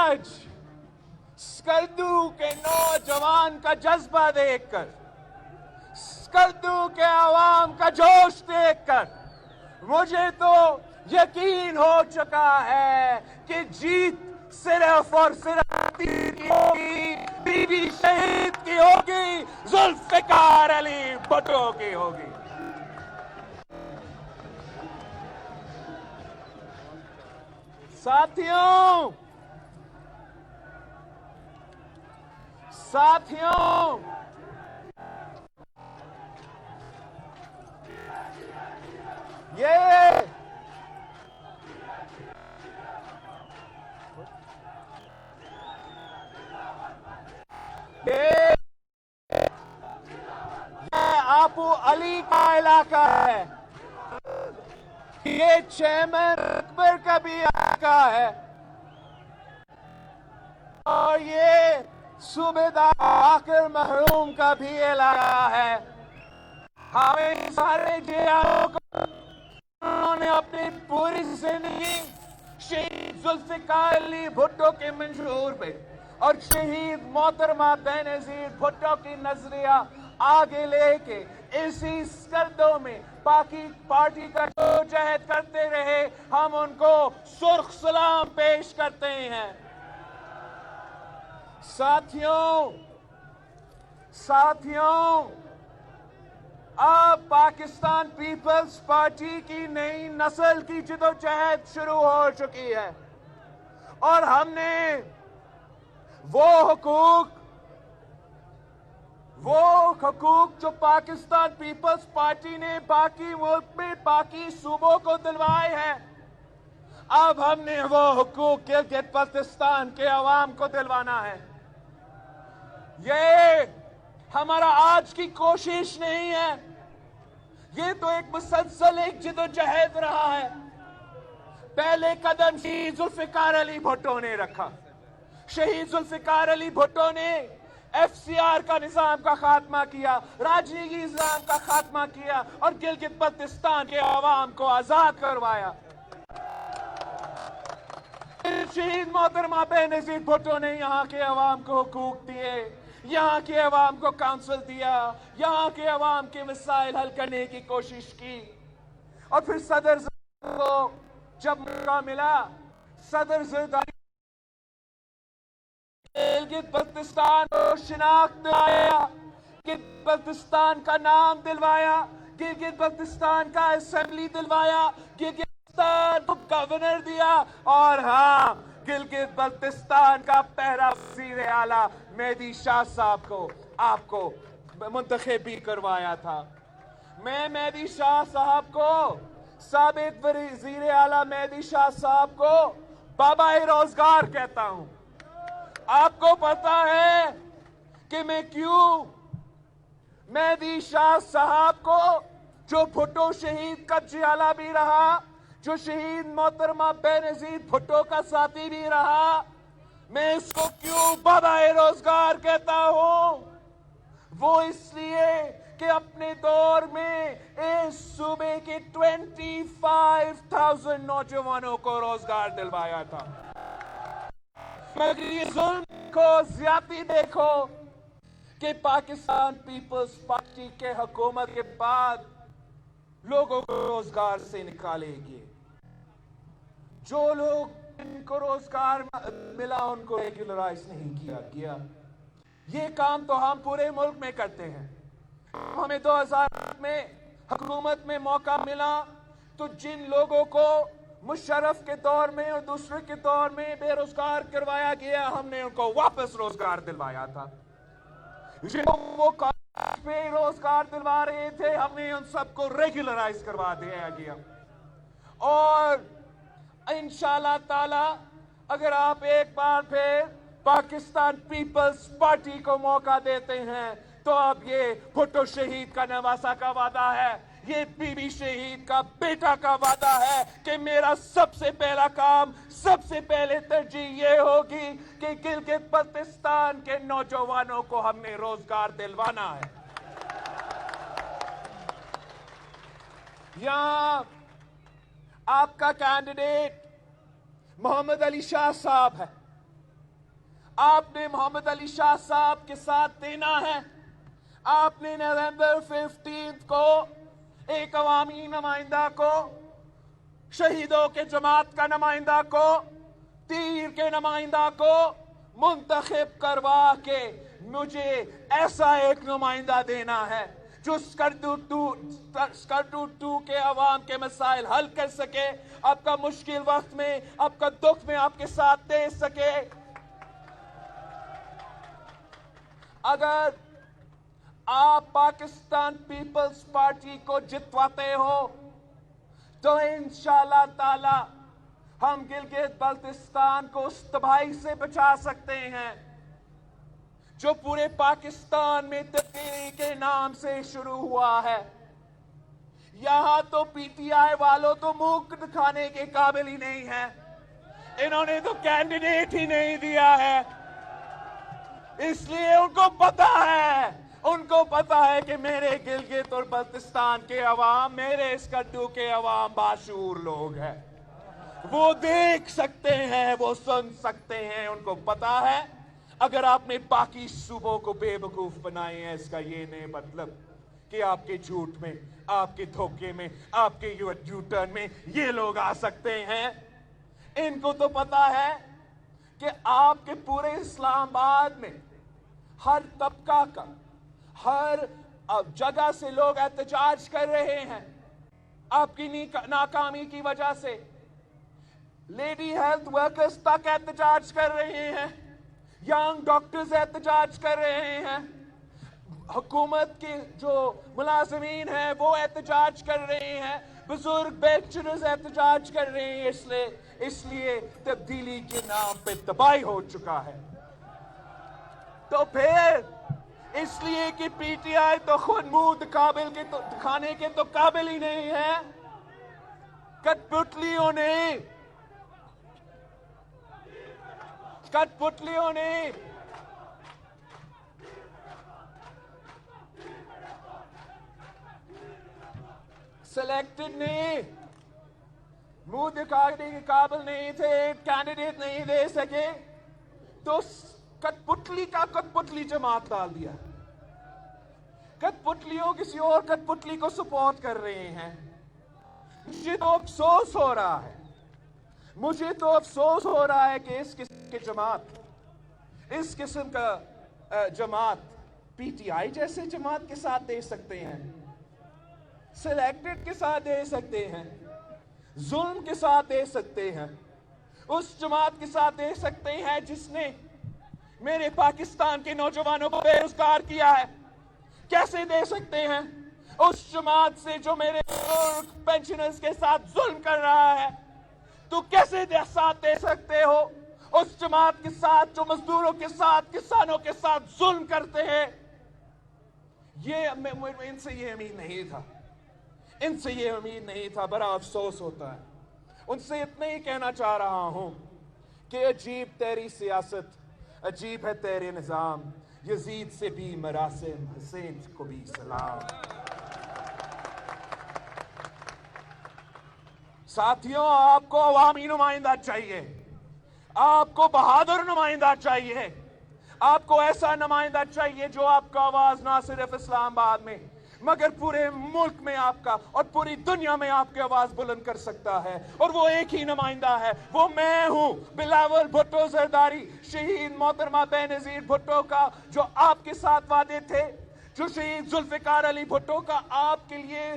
آج اسکردو کے نوجوان کا جذبہ دیکھ کر، اسکردو کے عوام کا جوش دیکھ کر مجھے تو یقین ہو چکا ہے کہ جیت صرف اور صرف کی ہوگی، بی بی شہید کی ہوگی، ذوالفقار علی بھٹو کی ہوگی۔ ساتھیوں یہ آپو علی کا علاقہ ہے، یہ چیئرمین اکبر کا بھی علاقہ ہے، اور یہ صوبیدار عاقل محروم کا بھی علاقہ ہے۔ ہمیں سارے جیلوں کو انہوں نے اپنی پوری زندگی شہید ذوالفقار علی بھٹو کے منشور پہ اور شہید محترمہ بینظیر بھٹو کی نظریہ آگے لے کے اسی اسکردو میں باقی پارٹی کا جو جہد کرتے رہے، ہم ان کو سرخ سلام پیش کرتے ہیں۔ ساتھیوں، اب پاکستان پیپلز پارٹی کی نئی نسل کی جدوجہد شروع ہو چکی ہے، اور ہم نے وہ حقوق جو پاکستان پیپلز پارٹی نے باقی ملک میں باقی صوبوں کو دلوائے ہیں، اب ہم نے وہ حقوق گلگت بلتستان کے عوام کو دلوانا ہے۔ یہ ہمارا آج کی کوشش نہیں ہے، یہ تو ایک مسلسل ایک جدوجہد رہا ہے۔ پہلے قدم شہید ذوالفقار علی بھٹو نے رکھا، شہید ذوالفقار علی بھٹو نے ایف سی آر کا نظام کا خاتمہ کیا، راجنیتی نظام کا خاتمہ کیا، اور گلگت بلتستان کے عوام کو آزاد کروایا۔ شہید محترمہ بینظیر بھٹو نے یہاں کے عوام کو حقوق دیے، یہاں کے عوام کو کانسل دیا، یہاں کے عوام کے مسائل حل کرنے کی کوشش کی، اور پھر صدر زرداری کو جب موقع ملا، صدر زرداری گلگت بلتستان کو شناخت دلایا، گلگت بلتستان کا نام دلوایا، گلگت بلتستان کا اسمبلی دلوایا، گلگت بلتستان کو گورنر دیا، اور ہاں، گلگت بلتستان کا پہلا وزیر اعلیٰ مہدی شاہ صاحب کو آپ کو منتخب بھی کروایا تھا۔ میں مہدی شاہ صاحب کو، سابق وزیر اعلیٰ مہدی شاہ صاحب کو بابا روزگار کہتا ہوں۔ آپ کو پتا ہے کہ میں کیوں مہدی شاہ صاحب کو، جو بھٹو شہید کا جیالہ بھی رہا، جو شہید محترمہ بینظیر بھٹو کا ساتھی بھی رہا، میں اس کو کیوں بابا روزگار کہتا ہوں؟ وہ اس لیے کہ اپنے دور میں اس صوبے کے 25,000 نوجوانوں کو روزگار دلوایا تھا۔ مگر یہ ظلم کو زیادتی دیکھو کہ پاکستان پیپلز پارٹی کے حکومت کے بعد لوگوں کو روزگار سے نکالے گئے، جو لوگ ان کو روزگار ملا ان کو ریگولرائز نہیں کیا گیا۔ یہ کام تو ہم پورے ملک میں کرتے ہیں۔ ہمیں 2008 میں حکومت میں موقع ملا تو جن لوگوں کو مشرف کے دور میں اور دوسرے کے دور میں بے روزگار کروایا گیا، ہم نے ان کو واپس روزگار دلوایا تھا۔ وہ پہ روزگار دلوا رہے تھے، ہم نے ان سب کو ریگولرائز کروا دیا گیا۔ اور انشاءاللہ تعالی اگر آپ ایک بار پھر پاکستان پیپلز پارٹی کو موقع دیتے ہیں تو اب یہ بھٹو شہید کا نواسہ کا وعدہ ہے، یہ بی بی شہید کا بیٹا کا وعدہ ہے کہ میرا سب سے پہلا کام، سب سے پہلے ترجیح یہ ہوگی کہ گلگت بلتستان کے نوجوانوں کو ہم نے روزگار دلوانا ہے۔ یہاں آپ کا کینڈیڈیٹ محمد علی شاہ صاحب ہے، آپ نے محمد علی شاہ صاحب کے ساتھ دینا ہے. آپ نے نومبر 15 کو ایک عوامی نمائندہ کو, شہیدوں کے جماعت کا نمائندہ کو, تیر کے نمائندہ کو منتخب کروا کے مجھے ایسا ایک نمائندہ دینا ہے جو اسکرڈو 2 کے عوام کے مسائل حل کر سکے, آپ کا مشکل وقت میں, آپ کا دکھ میں آپ کے ساتھ دے سکے. اگر آپ پاکستان پیپلز پارٹی کو جتواتے ہو تو انشاءاللہ تعالی ہم گلگت بلتستان کو اس تباہی سے بچا سکتے ہیں جو پورے پاکستان میں تبدیلی کے نام سے شروع ہوا ہے. یہاں تو پی ٹی آئی والوں تو منہ دکھانے کے قابل ہی نہیں ہے, انہوں نے تو کینڈیڈیٹ ہی نہیں دیا ہے. اس لیے ان کو پتا ہے کہ میرے گلگت اور بلتستان کے عوام, میرے اسکرڈو کے عوام باشعور لوگ ہیں. وہ دیکھ سکتے ہیں, وہ سن سکتے ہیں, ان کو پتا ہے. اگر آپ نے باقی صوبوں کو بے وقوف بنائے ہیں, اس کا یہ نہیں مطلب کہ آپ کے جھوٹ میں, آپ کے دھوکے میں, آپ کے یو ٹرن میں یہ لوگ آ سکتے ہیں. ان کو تو پتا ہے کہ آپ کے پورے اسلام آباد میں ہر طبقہ کا, ہر جگہ سے لوگ احتجاج کر رہے ہیں آپ کی ناکامی کی وجہ سے. لیڈی ہیلتھ ورکرز تک احتجاج کر رہے ہیں, ینگ ڈاکٹرز احتجاج کر رہے ہیں, حکومت کے جو ملازمین ہیں وہ احتجاج کر رہے ہیں, بزرگ بینچرز احتجاج کر رہے ہیں. اس لیے تبدیلی کے نام پہ تباہی ہو چکا ہے. تو پھر اس لیے کہ پی ٹی آئی تو خود منہ دکھانے کے تو قابل ہی نہیں ہے. کٹپتلیوں نے سلیکٹڈ نے منہ دکھانے کے قابل نہیں تھے, کینڈیڈیٹ نہیں دے سکے, تو کٹپتلی کا کٹپتلی جماعت ڈال دیا. کٹپتلیوں کسی اور کٹپتلی کو سپورٹ کر رہے ہیں. مجھے تو افسوس ہو رہا ہے کہ اس قسم کی جماعت, اس قسم کا جماعت پی ٹی آئی جیسے جماعت کے ساتھ دے سکتے ہیں, سلیکٹڈ کے ساتھ دے سکتے ہیں, ظلم کے ساتھ دے سکتے ہیں, اس جماعت کے ساتھ دے سکتے ہیں جس نے میرے پاکستان کے نوجوانوں کو بے روزگار کیا ہے. کیسے دے سکتے ہیں اس جماعت سے جو میرے پینشنرز کے ساتھ ظلم کر رہا ہے؟ تو کیسے ساتھ دے سکتے ہو اس جماعت کے ساتھ جو مزدوروں کے ساتھ, کسانوں کے ساتھ ظلم کرتے ہیں؟ ان سے یہ امید نہیں تھا. بڑا افسوس ہوتا ہے. ان سے اتنا ہی کہنا چاہ رہا ہوں کہ عجیب تیری سیاست, عجیب ہے تیرے نظام, یزید سے بھی مراسم, حسین کو بھی سلام. ساتھیوں, آپ کو عوامی نمائندہ چاہیے, آپ کو بہادر نمائندہ چاہیے, آپ کو ایسا نمائندہ چاہیے جو آپ کا آواز نہ صرف اسلام آباد میں مگر پورے ملک میں آپ کا اور پوری دنیا میں آپ کی آواز بلند کر سکتا ہے. اور وہ ایک ہی نمائندہ ہے, وہ میں ہوں, بلاول بھٹو زرداری, شہید محترمہ بے نظیر بھٹو کا جو آپ کے ساتھ وعدے تھے, جو شہید ذوالفقار علی بھٹو کا آپ کے لیے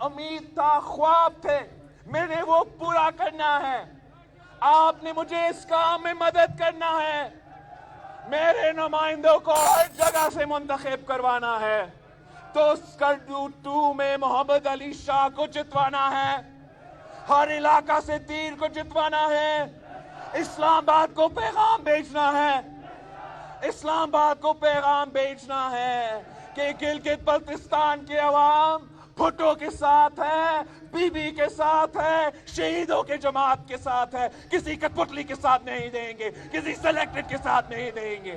امید تھا, خواب تھے, میں نے وہ پورا کرنا ہے. آپ نے مجھے اس کام میں مدد کرنا ہے. میرے نمائندوں کو ہر جگہ سے منتخب کروانا ہے. تو اسکرڈو 2 میں محمد علی شاہ کو جتوانا ہے, ہر علاقہ سے تیر کو جتوانا ہے, اسلام آباد کو پیغام بھیجنا ہے کہ گلگت بلتستان کے عوام بھٹو کے ساتھ ہے, بی بی کے ساتھ ہے, شہیدوں کے جماعت کے ساتھ ہے, کسی کٹپتلی کے ساتھ نہیں دیں گے, کسی سلیکٹڈ کے ساتھ نہیں دیں گے.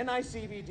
NICVD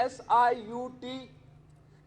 SIUT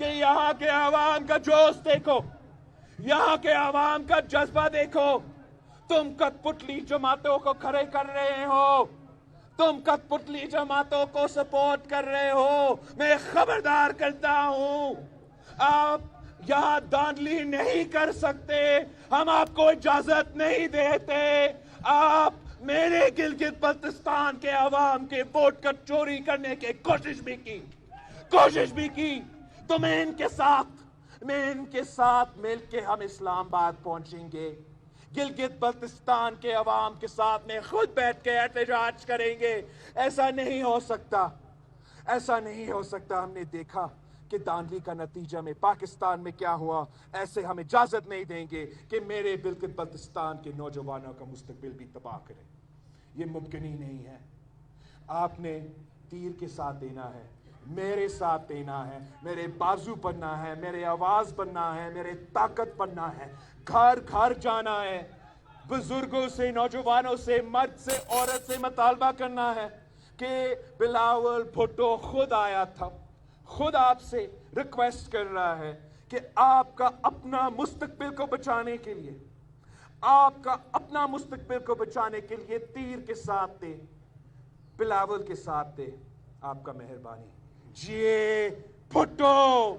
کہ یہاں کے عوام کا جوش دیکھو، یہاں کے عوام کا جذبہ دیکھو. تم کٹ پتلی جماعتوں کو کھڑے کر رہے ہو، تم کٹ پتلی جماعتوں کو سپورٹ کر رہے ہو. میں خبردار کرتا ہوں، آپ یہاں دھاندلی نہیں کر سکتے، ہم آپ کو اجازت نہیں دیتے. آپ میرے گلگت بلتستان کے عوام کے ووٹ کا چوری کرنے کی کوشش بھی کی تو میں ان کے ساتھ مل کے ہم اسلام آباد پہنچیں گے. گلگت بلتستان کے عوام کے ساتھ میں خود بیٹھ کے احتجاج کریں گے. ایسا نہیں ہو سکتا، ایسا نہیں ہو سکتا. ہم نے دیکھا کہ دھاندلی کا نتیجہ میں پاکستان میں کیا ہوا. ایسے ہم اجازت نہیں دیں گے کہ میرے گلگت بلتستان کے نوجوانوں کا مستقبل بھی تباہ کرے. یہ ممکن ہی نہیں ہے. آپ نے تیر کے ساتھ دینا ہے، میرے ساتھ دینا ہے، میرے بازو بننا ہے، میرے آواز بننا ہے، میرے طاقت بننا ہے. گھر گھر جانا ہے، بزرگوں سے، نوجوانوں سے، مرد سے، عورت سے مطالبہ کرنا ہے کہ بلاول بھٹو خود آیا تھا، خود آپ سے ریکویسٹ کر رہا ہے کہ آپ کا اپنا مستقبل کو بچانے کے لیے، آپ کا اپنا مستقبل کو بچانے کے لیے تیر کے ساتھ دے، بلاول کے ساتھ دے. آپ کا مہربانی. جیے بھٹو.